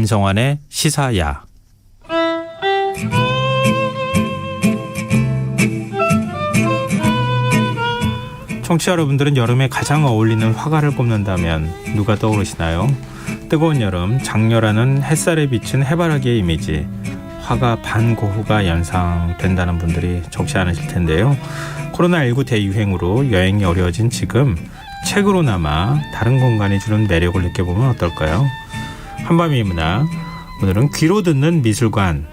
안성환의 시사야. 청취자 여러분들은 여름에 가장 어울리는 화가를 꼽는다면 누가 떠오르시나요? 뜨거운 여름, 장렬하는 햇살에 비친 해바라기의 이미지, 화가 반고흐가 연상된다는 분들이 적지 않으실 텐데요. 코로나19 대유행으로 여행이 어려워진 지금 책으로나마 다른 공간이 주는 매력을 느껴보면 어떨까요? 한밤의 문학, 오늘은 귀로 듣는 미술관이란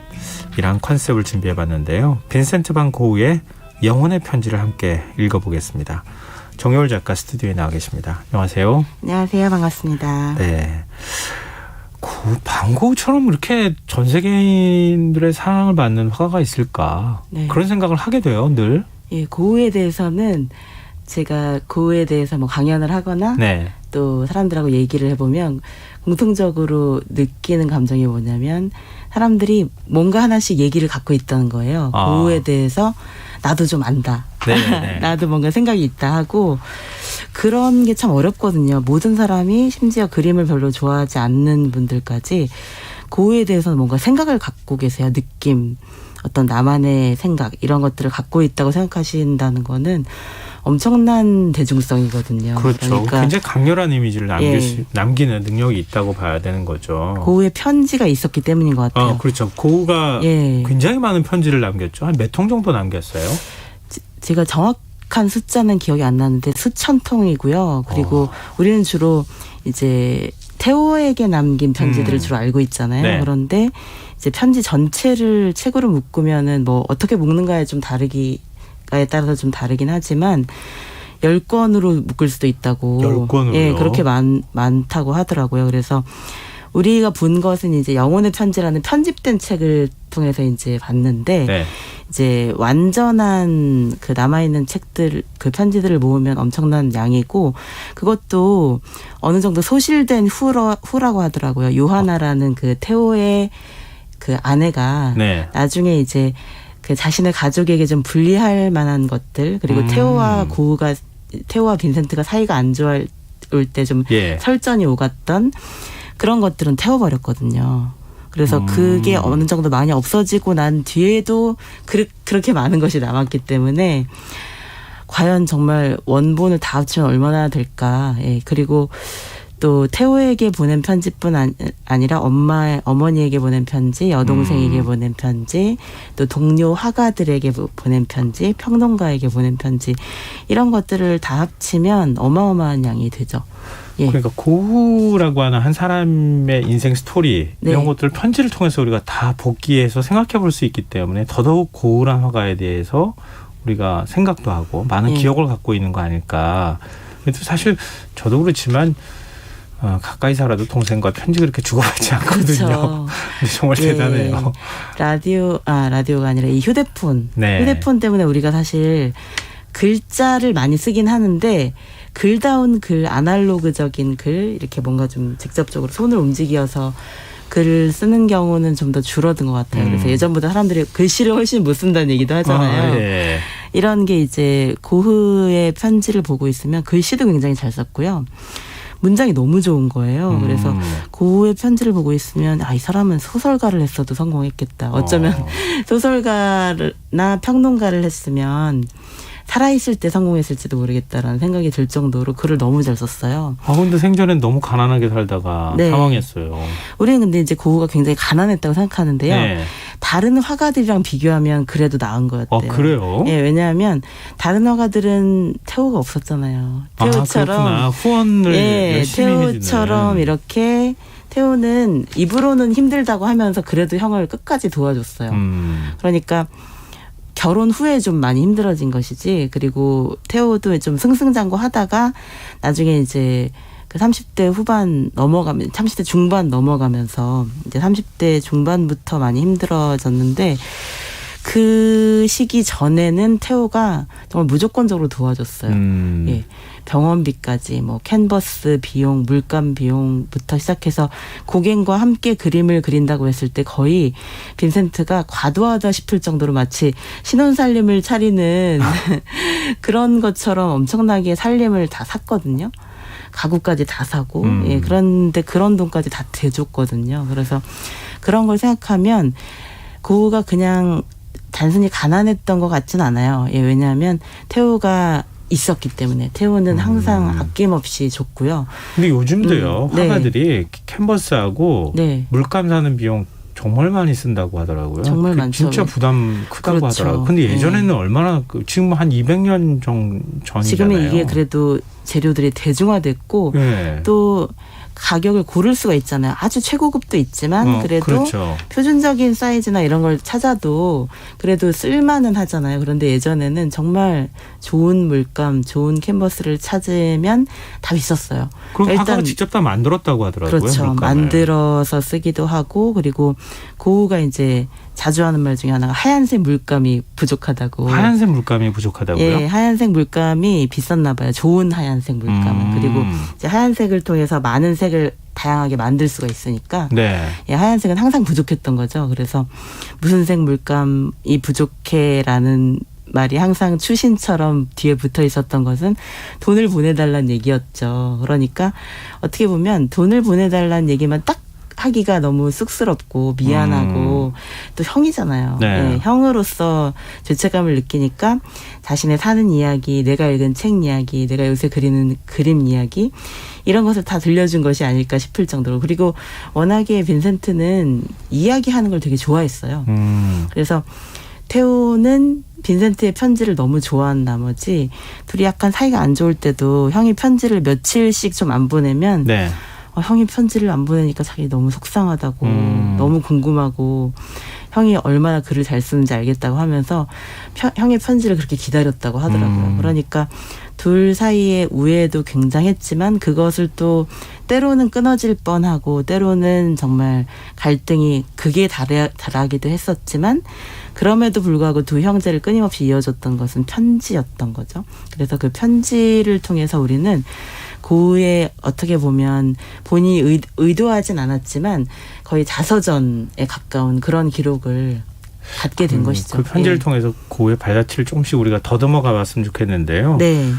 컨셉을 준비해봤는데요. 빈센트 반 고흐의 영혼의 편지를 함께 읽어보겠습니다. 정여울 작가 스튜디오에 나와 계십니다. 안녕하세요. 안녕하세요. 반갑습니다. 네. 반 고흐처럼 이렇게 전 세계인들의 사랑을 받는 화가가 있을까? 네. 그런 생각을 하게 돼요, 늘. 예, 고흐에 대해서는 제가 고흐에 대해서 뭐 강연을 하거나 네. 또 사람들하고 얘기를 해보면 공통적으로 느끼는 감정이 뭐냐면 사람들이 뭔가 하나씩 얘기를 갖고 있다는 거예요. 고흐에 대해서 나도 좀 안다. 나도 뭔가 생각이 있다 하고 그런 게 참 어렵거든요. 모든 사람이 심지어 그림을 별로 좋아하지 않는 분들까지 고흐에 대해서 뭔가 생각을 갖고 계세요. 느낌, 어떤 나만의 생각 이런 것들을 갖고 있다고 생각하신다는 거는 엄청난 대중성이거든요. 그렇죠. 그러니까 굉장히 강렬한 이미지를 남기는 능력이 있다고 봐야 되는 거죠. 고흐의 편지가 있었기 때문인 것 같아요. 그렇죠. 고흐가 굉장히 많은 편지를 남겼죠. 한 몇 통 정도 남겼어요? 제가 정확한 숫자는 기억이 안 나는데 수천 통이고요. 그리고 우리는 주로 이제 태호에게 남긴 편지들을 주로 알고 있잖아요. 네. 그런데 이제 편지 전체를 책으로 묶으면은 뭐 어떻게 묶는가에 좀 다르기에 따라서 좀 다르긴 하지만 10권으로 묶을 수도 있다고. 10권으로요? 예, 그렇게 많다고 하더라고요. 그래서 우리가 본 것은 이제 영혼의 편지라는 편집된 책을 통해서 이제 봤는데 이제 완전한 그 남아있는 책들, 그 편지들을 모으면 엄청난 양이고 그것도 어느 정도 소실된 후라고 하더라고요. 요하나라는 그 태호의 그 아내가 나중에 이제 그 자신의 가족에게 좀 불리할 만한 것들 그리고 태호와 빈센트가 사이가 안 좋을 때 좀 설전이 오갔던 그런 것들은 태워버렸거든요. 그래서 그게 어느 정도 많이 없어지고 난 뒤에도 그렇게 많은 것이 남았기 때문에 과연 정말 원본을 다 합치면 얼마나 될까. 예. 그리고 또 태호에게 보낸 편지뿐 아니라 어머니에게 보낸 편지, 여동생에게 보낸 편지, 또 동료 화가들에게 보낸 편지, 평론가에게 보낸 편지 이런 것들을 다 합치면 어마어마한 양이 되죠. 예. 그러니까 고흐라고 하는 한 사람의 인생 스토리 이런 것들을 편지를 통해서 우리가 다 복기해서 생각해 볼 수 있기 때문에 더더욱 고흐란 화가에 대해서 우리가 생각도 하고 많은 기억을 갖고 있는 거 아닐까. 그래도 사실 저도 그렇지만 가까이 살아도 동생과 편지 그렇게 주고받지 않거든요. 그렇죠. 정말 대단해요. 라디오가 아니라 이 휴대폰 때문에 우리가 사실 글자를 많이 쓰긴 하는데 글다운 글, 아날로그적인 글 이렇게 뭔가 좀 직접적으로 손을 움직여서 글을 쓰는 경우는 좀 더 줄어든 것 같아요. 그래서 예전보다 사람들이 글씨를 훨씬 못 쓴다는 얘기도 하잖아요. 이런 게 이제 고흐의 편지를 보고 있으면 글씨도 굉장히 잘 썼고요. 문장이 너무 좋은 거예요. 그래서 고흐의 편지를 보고 있으면 이 사람은 소설가를 했어도 성공했겠다. 어쩌면 소설가나 평론가를 했으면 살아있을 때 성공했을지도 모르겠다라는 생각이 들 정도로 글을 너무 잘 썼어요. 근데 생전엔 너무 가난하게 살다가 사망했어요. 우리는 근데 이제 고흐가 굉장히 가난했다고 생각하는데요. 다른 화가들이랑 비교하면 그래도 나은 것 같아요. 그래요? 예, 왜냐하면 다른 화가들은 태호가 없었잖아요. 태호처럼 후원을 열심히 태호처럼 이렇게 태호는 입으로는 힘들다고 하면서 그래도 형을 끝까지 도와줬어요. 그러니까 결혼 후에 좀 많이 힘들어진 것이지. 그리고 태호도 좀 승승장구하다가 나중에 이제 그 30대 후반 넘어가면 30대 중반 넘어가면서 이제 30대 중반부터 많이 힘들어졌는데 그 시기 전에는 태호가 정말 무조건적으로 도와줬어요. 예. 병원비까지 뭐 캔버스 비용, 물감 비용부터 시작해서 고갱과 함께 그림을 그린다고 했을 때 거의 빈센트가 과도하다 싶을 정도로 마치 신혼살림을 차리는 그런 것처럼 엄청나게 살림을 다 샀거든요. 가구까지 다 사고 예, 그런데 그런 돈까지 다 대줬거든요. 그래서 그런 걸 생각하면 고우가 그냥 단순히 가난했던 것 같진 않아요. 예, 왜냐하면 태호가 있었기 때문에 태호는 항상 아낌없이 줬고요. 근데 요즘도요 화가들이 캔버스하고 네. 물감 사는 비용 정말 많이 쓴다고 하더라고요. 정말 많죠. 진짜 부담 크다고 그렇죠. 하더라고요. 근데 예전에는 얼마나 지금 한 200년 전이잖아요. 지금은 이게 그래도 재료들이 대중화됐고 또 가격을 고를 수가 있잖아요. 아주 최고급도 있지만 그래도 그렇죠. 표준적인 사이즈나 이런 걸 찾아도 그래도 쓸만은 하잖아요. 그런데 예전에는 정말 좋은 물감, 좋은 캔버스를 찾으면 다 비쌌어요. 그럼 일단 화가가 직접 다 만들었다고 하더라고요. 그렇죠. 물감을. 만들어서 쓰기도 하고 그리고 고우가 이제 자주 하는 말 중에 하나가 하얀색 물감이 부족하다고. 하얀색 물감이 부족하다고요? 예, 하얀색 물감이 비쌌나 봐요. 좋은 하얀색 물감은. 그리고 이제 하얀색을 통해서 많은 색을 다양하게 만들 수가 있으니까 네. 예, 하얀색은 항상 부족했던 거죠. 그래서 무슨 색 물감이 부족해라는 말이 항상 추신처럼 뒤에 붙어 있었던 것은 돈을 보내달라는 얘기였죠. 그러니까 어떻게 보면 돈을 보내달라는 얘기만 딱 하기가 너무 쑥스럽고 미안하고 또 형이잖아요. 네. 네, 형으로서 죄책감을 느끼니까 자신의 사는 이야기, 내가 읽은 책 이야기, 내가 요새 그리는 그림 이야기 이런 것을 다 들려준 것이 아닐까 싶을 정도로. 그리고 워낙에 빈센트는 이야기하는 걸 되게 좋아했어요. 그래서 태호는 빈센트의 편지를 너무 좋아한 나머지 둘이 약간 사이가 안 좋을 때도 형이 편지를 며칠씩 좀 안 보내면 네. 형이 편지를 안 보내니까 자기 너무 속상하다고 너무 궁금하고 형이 얼마나 글을 잘 쓰는지 알겠다고 하면서 형의 편지를 그렇게 기다렸다고 하더라고요. 그러니까 둘 사이의 우애도 굉장했지만 그것을 또 때로는 끊어질 뻔하고 때로는 정말 갈등이 극에 달하기도 했었지만 그럼에도 불구하고 두 형제를 끊임없이 이어줬던 것은 편지였던 거죠. 그래서 그 편지를 통해서 우리는 고우의 어떻게 보면 본인이 의도하진 않았지만 거의 자서전에 가까운 그런 기록을 갖게 된 것이죠. 그 편지를 통해서 고우의 발자취를 조금씩 우리가 더듬어 가봤으면 좋겠는데요. 네.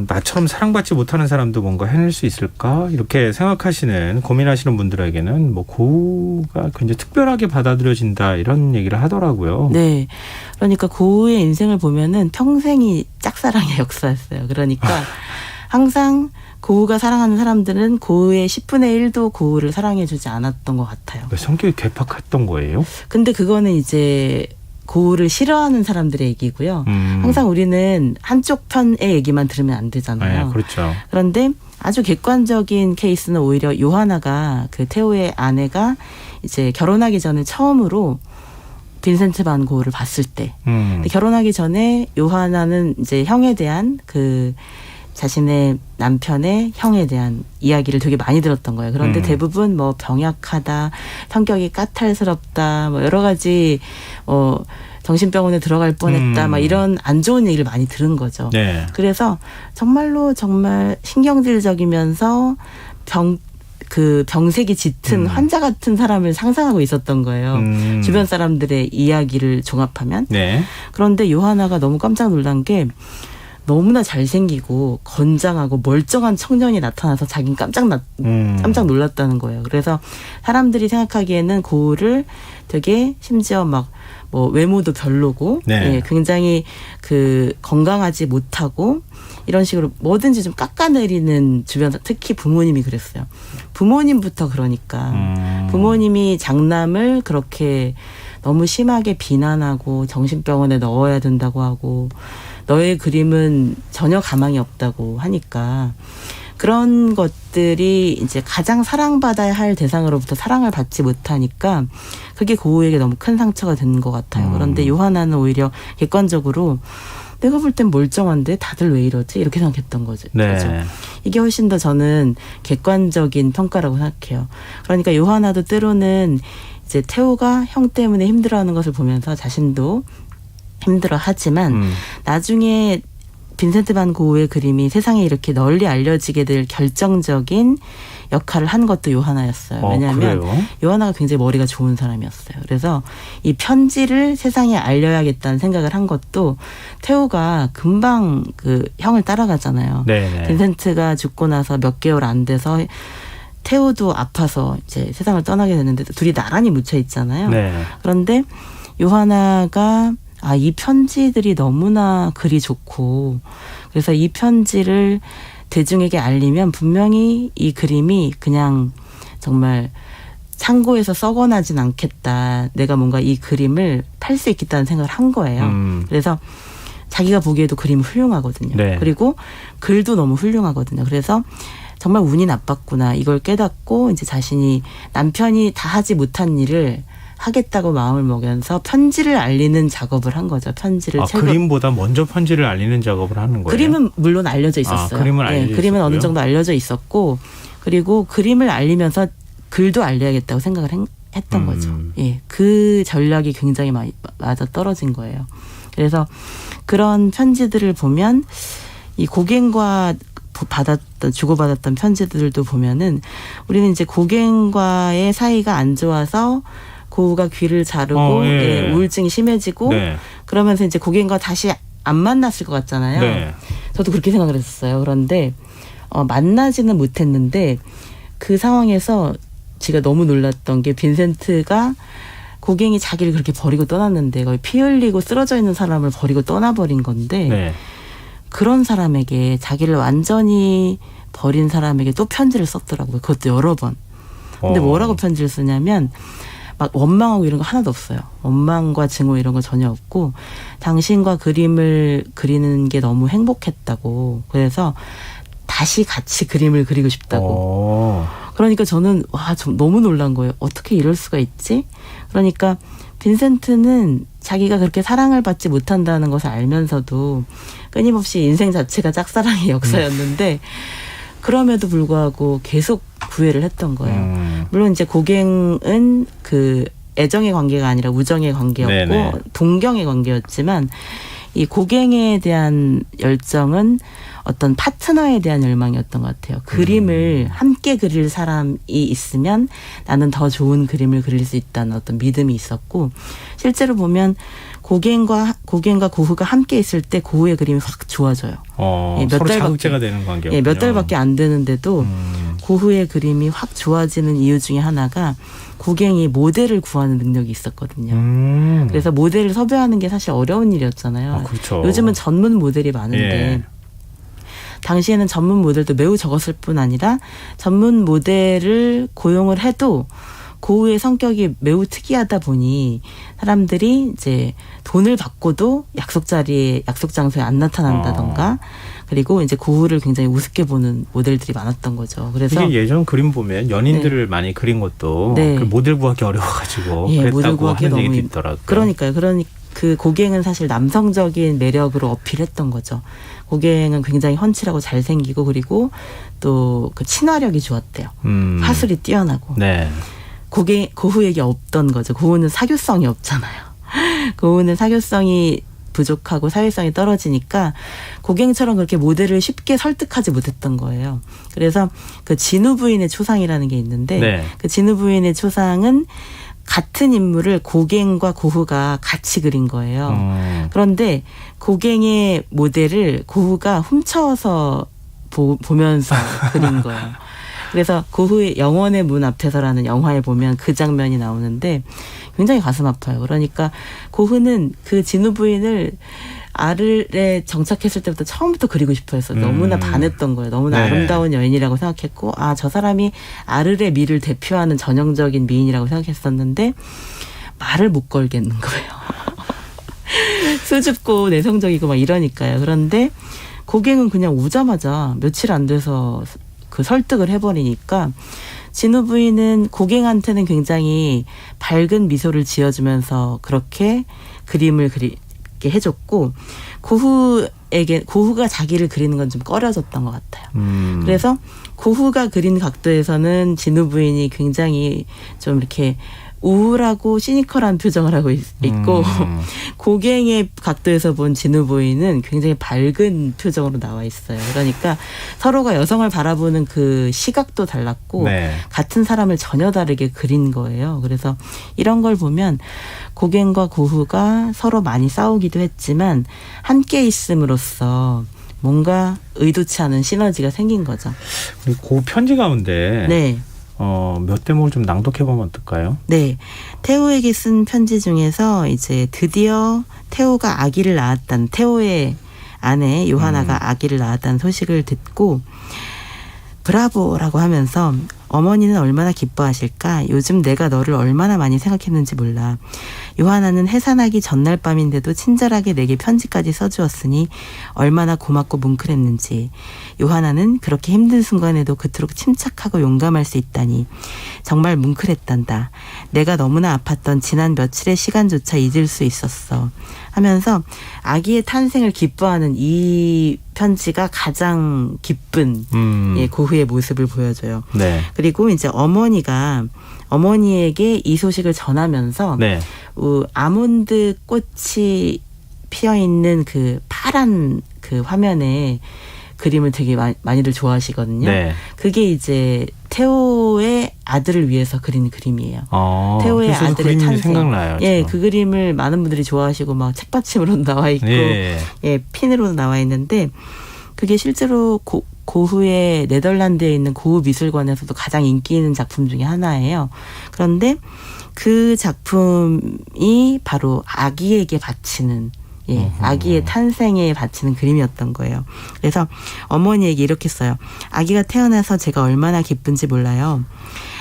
나처럼 사랑받지 못하는 사람도 뭔가 해낼 수 있을까? 이렇게 생각하시는 고민하시는 분들에게는 뭐 고우가 굉장히 특별하게 받아들여진다 이런 얘기를 하더라고요. 네. 그러니까 고우의 인생을 보면은 평생이 짝사랑의 역사였어요. 그러니까 항상 고우가 사랑하는 사람들은 고우의 10분의 1도 고우를 사랑해주지 않았던 것 같아요. 성격이 괴팍했던 거예요? 근데 그거는 이제 고우를 싫어하는 사람들의 얘기고요. 항상 우리는 한쪽 편의 얘기만 들으면 안 되잖아요. 네, 그렇죠. 그런데 아주 객관적인 케이스는 오히려 요하나가 그 태호의 아내가 이제 결혼하기 전에 처음으로 빈센트 반 고우를 봤을 때 근데 결혼하기 전에 요하나는 이제 형에 대한 그 자신의 남편의 형에 대한 이야기를 되게 많이 들었던 거예요. 그런데 대부분 뭐 병약하다, 성격이 까탈스럽다, 뭐 여러 가지 정신병원에 들어갈 뻔했다, 막 이런 안 좋은 얘기를 많이 들은 거죠. 네. 그래서 정말로 정말 신경질적이면서 병색이 짙은 환자 같은 사람을 상상하고 있었던 거예요. 주변 사람들의 이야기를 종합하면. 네. 그런데 요하나가 너무 깜짝 놀란 게 너무나 잘생기고 건장하고 멀쩡한 청년이 나타나서 자기는 깜짝 놀랐다는 거예요. 그래서 사람들이 생각하기에는 고우를 되게 심지어 막 뭐 외모도 별로고 네. 예, 굉장히 그 건강하지 못하고 이런 식으로 뭐든지 좀 깎아내리는 주변 특히 부모님이 그랬어요. 부모님부터 그러니까 부모님이 장남을 그렇게 너무 심하게 비난하고 정신병원에 넣어야 된다고 하고 너의 그림은 전혀 가망이 없다고 하니까 그런 것들이 이제 가장 사랑받아야 할 대상으로부터 사랑을 받지 못하니까 그게 고우에게 너무 큰 상처가 된 것 같아요. 그런데 요하나는 오히려 객관적으로 내가 볼 땐 멀쩡한데 다들 왜 이러지? 이렇게 생각했던 거죠. 네. 그렇죠? 이게 훨씬 더 저는 객관적인 평가라고 생각해요. 그러니까 요하나도 때로는 이제 태호가 형 때문에 힘들어하는 것을 보면서 자신도 힘들어하지만 나중에 빈센트 반 고우의 그림이 세상에 이렇게 널리 알려지게 될 결정적인 역할을 한 것도 요하나였어요. 왜냐하면 그래요? 요하나가 굉장히 머리가 좋은 사람이었어요. 그래서 이 편지를 세상에 알려야겠다는 생각을 한 것도 테오가 금방 그 형을 따라가잖아요. 네네. 빈센트가 죽고 나서 몇 개월 안 돼서 테오도 아파서 이제 세상을 떠나게 됐는데 둘이 나란히 묻혀 있잖아요. 네. 그런데 요하나가 이 편지들이 너무나 글이 좋고 그래서 이 편지를 대중에게 알리면 분명히 이 그림이 그냥 정말 창고에서 썩어나진 않겠다. 내가 뭔가 이 그림을 팔 수 있겠다는 생각을 한 거예요. 그래서 자기가 보기에도 그림이 훌륭하거든요. 네. 그리고 글도 너무 훌륭하거든요. 그래서 정말 운이 나빴구나. 이걸 깨닫고 이제 자신이 남편이 다 하지 못한 일을 하겠다고 마음을 먹여서 편지를 알리는 작업을 한 거죠. 편지를 그림보다 먼저 편지를 알리는 작업을 하는 거예요? 그림은 물론 알려져 있었어요. 그림은 알려져 그림은 있었고요? 어느 정도 알려져 있었고 그리고 그림을 알리면서 글도 알려야겠다고 생각을 했던 거죠. 예, 그 전략이 굉장히 맞아 떨어진 거예요. 그래서 그런 편지들을 보면 이 고갱과 주고받았던 편지들도 보면은 우리는 이제 고갱과의 사이가 안 좋아서 고우가 귀를 자르고 예. 우울증이 심해지고 네. 그러면서 이제 고갱과 다시 안 만났을 것 같잖아요. 네. 저도 그렇게 생각을 했었어요. 그런데 만나지는 못했는데 그 상황에서 제가 너무 놀랐던 게 빈센트가 고갱이 자기를 그렇게 버리고 떠났는데 거의 피 흘리고 쓰러져 있는 사람을 버리고 떠나버린 건데 네. 그런 사람에게 자기를 완전히 버린 사람에게 또 편지를 썼더라고요. 그것도 여러 번. 근데 뭐라고 편지를 쓰냐면 막 원망하고 이런 거 하나도 없어요. 원망과 증오 이런 거 전혀 없고 당신과 그림을 그리는 게 너무 행복했다고. 그래서 다시 같이 그림을 그리고 싶다고. 그러니까 저는 너무 놀란 거예요. 어떻게 이럴 수가 있지? 그러니까 빈센트는 자기가 그렇게 사랑을 받지 못한다는 것을 알면서도 끊임없이 인생 자체가 짝사랑의 역사였는데 그럼에도 불구하고 계속 구애를 했던 거예요. 물론 이제 고갱은 그 애정의 관계가 아니라 우정의 관계였고 네네. 동경의 관계였지만 이 고갱에 대한 열정은 어떤 파트너에 대한 열망이었던 것 같아요. 그림을 함께 그릴 사람이 있으면 나는 더 좋은 그림을 그릴 수 있다는 어떤 믿음이 있었고 실제로 보면 고갱과 고흐가 함께 있을 때 고흐의 그림이 확 좋아져요. 서로 자극제가 되는 관계였군요. 몇 달밖에 안 되는데도 고흐의 그림이 확 좋아지는 이유 중에 하나가 고갱이 모델을 구하는 능력이 있었거든요. 그래서 모델을 섭외하는 게 사실 어려운 일이었잖아요. 그렇죠. 요즘은 전문 모델이 많은데 당시에는 전문 모델도 매우 적었을 뿐 아니라 전문 모델을 고용을 해도 고흐의 성격이 매우 특이하다 보니 사람들이 이제 돈을 받고도 약속 자리에 약속 장소에 안 나타난다던가 그리고 이제 고흐를 굉장히 우습게 보는 모델들이 많았던 거죠. 그래서 이게 예전 그림 보면 연인들을 많이 그린 것도 그 모델 구하기 어려워가지고 그랬다고 하는 얘기도 있더라고요. 그러니까요. 그 고갱은 사실 남성적인 매력으로 어필했던 거죠. 고갱은 굉장히 헌칠하고 잘생기고 그리고 또 그 친화력이 좋았대요. 화술이 뛰어나고. 네. 고흐에게 없던 거죠. 고흐는 사교성이 없잖아요. 고흐는 사교성이 부족하고 사회성이 떨어지니까 고갱처럼 그렇게 모델을 쉽게 설득하지 못했던 거예요. 그래서 그 진우 부인의 초상이라는 게 있는데 그 진우 부인의 초상은 같은 인물을 고갱과 고흐가 같이 그린 거예요. 그런데 고갱의 모델을 고흐가 훔쳐서 보면서 그린 거예요. 그래서 고흐의 영원의 문 앞에서라는 영화에 보면 그 장면이 나오는데 굉장히 가슴 아파요. 그러니까 고흐는 그 진우 부인을 아르에 정착했을 때부터 처음부터 그리고 싶어 했어요. 너무나 반했던 거예요. 너무나 아름다운 여인이라고 생각했고 저 사람이 아르의 미를 대표하는 전형적인 미인이라고 생각했었는데 말을 못 걸겠는 거예요. 수줍고 내성적이고 막 이러니까요. 그런데 고갱은 그냥 오자마자 며칠 안 돼서 그 설득을 해버리니까 진우 부인은 고갱한테는 굉장히 밝은 미소를 지어주면서 그렇게 그림을 그리게 해줬고 고흐가 자기를 그리는 건 좀 꺼려졌던 것 같아요. 그래서 고흐가 그린 각도에서는 진우 부인이 굉장히 좀 이렇게 우울하고 시니컬한 표정을 하고 있고 고갱의 각도에서 본 진우 부인은 굉장히 밝은 표정으로 나와 있어요. 그러니까 서로가 여성을 바라보는 그 시각도 달랐고 네. 같은 사람을 전혀 다르게 그린 거예요. 그래서 이런 걸 보면 고갱과 고후가 서로 많이 싸우기도 했지만 함께 있음으로써 뭔가 의도치 않은 시너지가 생긴 거죠. 우리 그 편지 가운데 네. 몇 대목을 좀 낭독해 보면 어떨까요? 네. 태호에게 쓴 편지 중에서 이제 드디어 태호가 아기를 낳았다는, 태호의 아내 요하나가 아기를 낳았다는 소식을 듣고 브라보라고 하면서 어머니는 얼마나 기뻐하실까? 요즘 내가 너를 얼마나 많이 생각했는지 몰라. 요하나는 해산하기 전날 밤인데도 친절하게 내게 편지까지 써주었으니 얼마나 고맙고 뭉클했는지. 요하나는 그렇게 힘든 순간에도 그토록 침착하고 용감할 수 있다니 정말 뭉클했단다. 내가 너무나 아팠던 지난 며칠의 시간조차 잊을 수 있었어. 하면서 아기의 탄생을 기뻐하는 이 편지가 가장 기쁜 예, 고흐의 모습을 보여줘요. 네. 그리고 이제 어머니에게 이 소식을 전하면서 네. 아몬드 꽃이 피어 있는 그 파란 그 화면에 그림을 되게 많이들 좋아하시거든요. 네. 그게 이제 태호의 아들을 위해서 그린 그림이에요. 태호의 아들의 그림이 탄생. 생각나요. 예, 지금. 그 그림을 많은 분들이 좋아하시고 막 책받침으로 나와 있고, 예. 핀으로 나와 있는데 그게 실제로 고흐의 네덜란드에 있는 고흐 미술관에서도 가장 인기 있는 작품 중에 하나예요. 그런데 그 작품이 바로 아기에게 바치는 아기의 탄생에 바치는 그림이었던 거예요. 그래서 어머니에게 이렇게 써요. 아기가 태어나서 제가 얼마나 기쁜지 몰라요.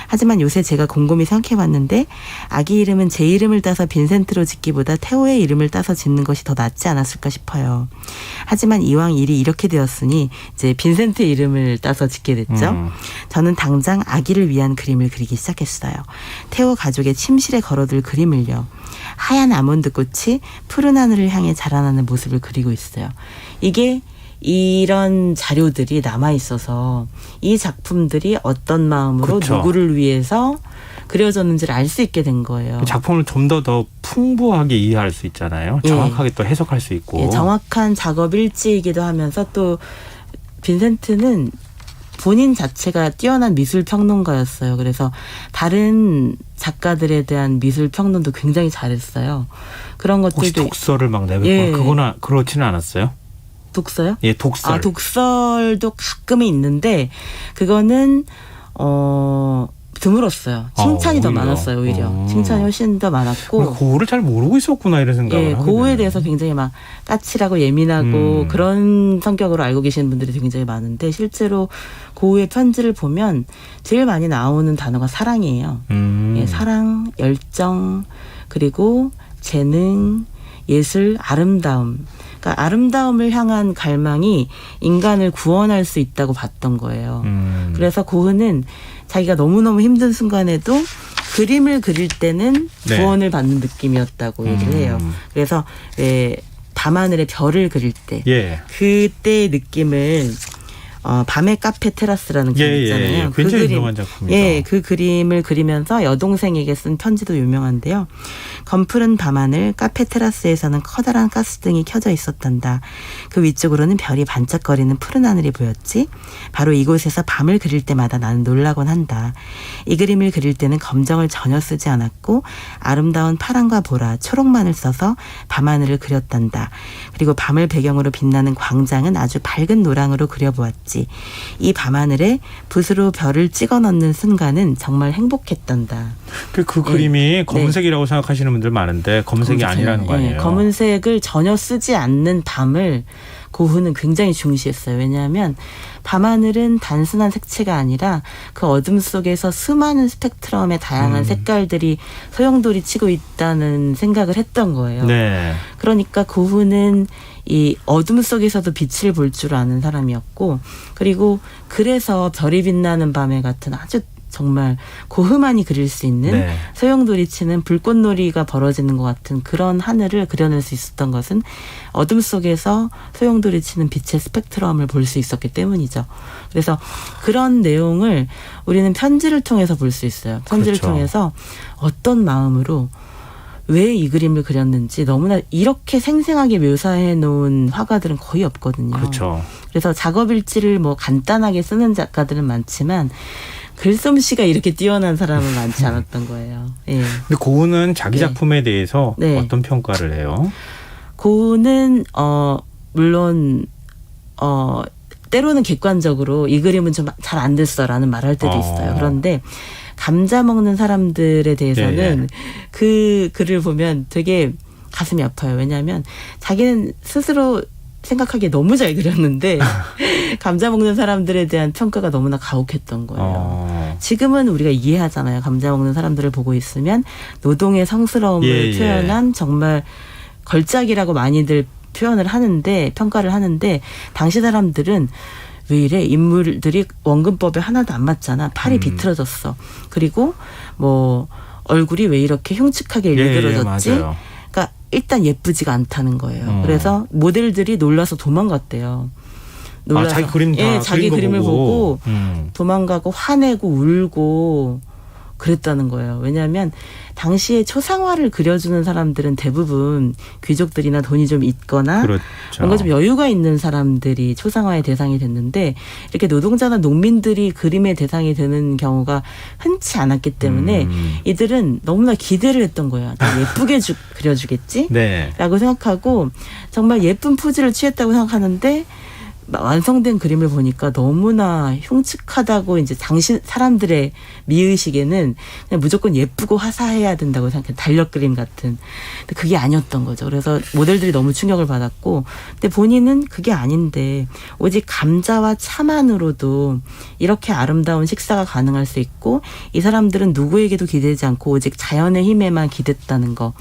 하지만 요새 제가 곰곰이 생각해봤는데 아기 이름은 제 이름을 따서 빈센트로 짓기보다 태호의 이름을 따서 짓는 것이 더 낫지 않았을까 싶어요. 하지만 이왕 일이 이렇게 되었으니 이제 빈센트 이름을 따서 짓게 됐죠. 저는 당장 아기를 위한 그림을 그리기 시작했어요. 태호 가족의 침실에 걸어둘 그림을요. 하얀 아몬드 꽃이 푸른 하늘을 향해 자라나는 모습을 그리고 있어요. 이게 이런 자료들이 남아있어서 이 작품들이 어떤 마음으로 그렇죠. 누구를 위해서 그려졌는지를 알 수 있게 된 거예요. 그 작품을 좀 더 풍부하게 이해할 수 있잖아요. 정확하게 또 해석할 수 있고. 예, 정확한 작업 일지이기도 하면서 또 빈센트는 본인 자체가 뛰어난 미술 평론가였어요. 그래서 다른 작가들에 대한 미술 평론도 굉장히 잘했어요. 그런 것들도 혹시 독서를 막 내뱉고 예. 그거나 그렇지는 않았어요? 독서요? 예, 독설. 독설도 가끔은 있는데 그거는 드물었어요. 칭찬이 더 오히려. 많았어요. 오히려 칭찬이 훨씬 더 많았고. 고흐를 잘 모르고 있었구나 이런 생각을 하게 고흐에 되네요. 대해서 굉장히 막 까칠하고 예민하고 그런 성격으로 알고 계시는 분들이 굉장히 많은데 실제로 고흐의 편지를 보면 제일 많이 나오는 단어가 사랑이에요. 예, 사랑, 열정, 그리고 재능, 예술, 아름다움. 그러니까 아름다움을 향한 갈망이 인간을 구원할 수 있다고 봤던 거예요. 그래서 고흐는 자기가 너무너무 힘든 순간에도 그림을 그릴 때는 네. 구원을 받는 느낌이었다고 얘기를 해요. 그래서 밤하늘에 별을 그릴 때 예. 그때의 느낌을 밤의 카페 테라스라는 그림 있잖아요. 그 굉장히 그림, 유명한 작품이죠. 예, 그 그림을 그리면서 여동생에게 쓴 편지도 유명한데요. 검푸른 밤하늘 카페 테라스에서는 커다란 가스등이 켜져 있었단다. 그 위쪽으로는 별이 반짝거리는 푸른 하늘이 보였지. 바로 이곳에서 밤을 그릴 때마다 나는 놀라곤 한다. 이 그림을 그릴 때는 검정을 전혀 쓰지 않았고 아름다운 파랑과 보라, 초록만을 써서 밤하늘을 그렸단다. 그리고 밤을 배경으로 빛나는 광장은 아주 밝은 노랑으로 그려보았지. 이 밤하늘에 붓으로 별을 찍어 넣는 순간은 정말 행복했단다. 그 그림이 검은색이라고 생각하시는 분들 많은데 검은색이 아니라는 거 아니에요? 검은색을 전혀 쓰지 않는 밤을 고흐는 굉장히 중시했어요. 왜냐하면 밤하늘은 단순한 색채가 아니라 그 어둠 속에서 수많은 스펙트럼의 다양한 색깔들이 소용돌이 치고 있다는 생각을 했던 거예요. 네. 그러니까 고흐는 이 어둠 속에서도 빛을 볼 줄 아는 사람이었고, 그리고 그래서 별이 빛나는 밤에 같은 아주 정말 고흐만이 그릴 수 있는 네. 소용돌이 치는 불꽃놀이가 벌어지는 것 같은 그런 하늘을 그려낼 수 있었던 것은 어둠 속에서 소용돌이 치는 빛의 스펙트럼을 볼 수 있었기 때문이죠. 그래서 그런 내용을 우리는 편지를 통해서 볼 수 있어요. 편지를 그렇죠. 통해서 어떤 마음으로 왜 이 그림을 그렸는지 너무나 이렇게 생생하게 묘사해 놓은 화가들은 거의 없거든요. 그렇죠. 그래서 작업일지를 뭐 간단하게 쓰는 작가들은 많지만 글솜씨가 이렇게 뛰어난 사람은 많지 않았던 거예요. 예. 근데 고흐는 자기 네. 작품에 대해서 네. 어떤 평가를 해요? 고흐는 물론 때로는 객관적으로 이 그림은 좀 잘 안 됐어라는 말할 때도 있어요. 그런데 감자 먹는 사람들에 대해서는 그 글을 보면 되게 가슴이 아파요. 왜냐하면 자기는 스스로 생각하기에 너무 잘 그렸는데 감자 먹는 사람들에 대한 평가가 너무나 가혹했던 거예요. 지금은 우리가 이해하잖아요. 감자 먹는 사람들을 보고 있으면 노동의 성스러움을 표현한 정말 걸작이라고 많이들 표현을 하는데 평가를 하는데 당시 사람들은 왜 이래? 인물들이 원근법에 하나도 안 맞잖아. 팔이 비틀어졌어. 그리고 뭐 얼굴이 왜 이렇게 흉측하게 일그러졌지? 맞아요. 그러니까 일단 예쁘지가 않다는 거예요. 그래서 모델들이 놀라서 도망갔대요. 놀라서 자기 그림 다 자기 그림을 보고 도망가고 화내고 울고 그랬다는 거예요. 왜냐하면 당시에 초상화를 그려주는 사람들은 대부분 귀족들이나 돈이 좀 있거나 그렇죠. 뭔가 좀 여유가 있는 사람들이 초상화의 대상이 됐는데 이렇게 노동자나 농민들이 그림의 대상이 되는 경우가 흔치 않았기 때문에 이들은 너무나 기대를 했던 거예요. 나 예쁘게 그려주겠지? 네. 라고 생각하고 정말 예쁜 포즈를 취했다고 생각하는데 완성된 그림을 보니까 너무나 흉측하다고 이제 당신 사람들의 미의식에는 그냥 무조건 예쁘고 화사해야 된다고 생각해. 달력 그림 같은. 근데 그게 아니었던 거죠. 그래서 모델들이 너무 충격을 받았고, 근데 본인은 그게 아닌데 오직 감자와 차만으로도 이렇게 아름다운 식사가 가능할 수 있고, 이 사람들은 누구에게도 기대지 않고 오직 자연의 힘에만 기댔다는 거.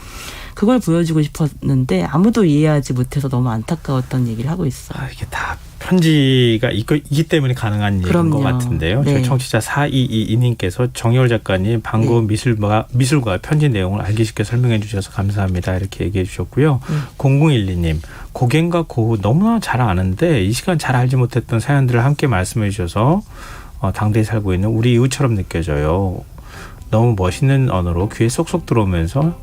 그걸 보여주고 싶었는데 아무도 이해하지 못해서 너무 안타까웠던 얘기를 하고 있어요. 이게 다 편지가 있기 때문에 가능한 얘기인 것 같은데요. 네. 저희 청취자 4222님께서 정여울 작가님 방금 미술과 편지 내용을 알기 쉽게 설명해 주셔서 감사합니다. 이렇게 얘기해 주셨고요. 0012님 고갱과 고흐 너무나 잘 아는데 이 시간 잘 알지 못했던 사연들을 함께 말씀해 주셔서 당대에 살고 있는 우리 이웃처럼 느껴져요. 너무 멋있는 언어로 귀에 쏙쏙 들어오면서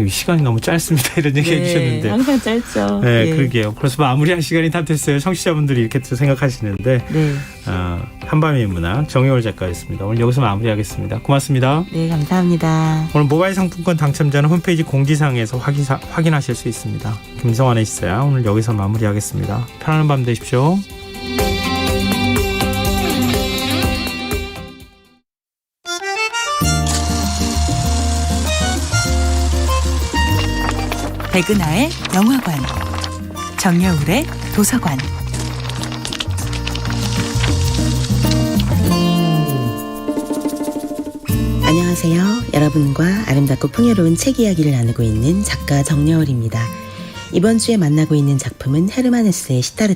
이 시간이 너무 짧습니다. 이런 얘기 해주셨는데 항상 짧죠. 네, 그러게요. 그래서 마무리할 시간이 다 됐어요. 청취자분들이 이렇게 또 생각하시는데 한밤의 문학 정여울 작가였습니다. 오늘 여기서 마무리하겠습니다. 고맙습니다. 네, 감사합니다. 오늘 모바일 상품권 당첨자는 홈페이지 공지사항에서 확인하실 수 있습니다. 김성환의 시사야 오늘 여기서 마무리하겠습니다. 편안한 밤 되십시오. 백은하의 영화관, 정여울의 도서관. 안녕하세요. 여러분과 아름답고 풍요로운 책 이야기를 나누고 있는 작가 정여울입니다. 이번 주에 만나고 있는 작품은 헤르만 헤세의 시타르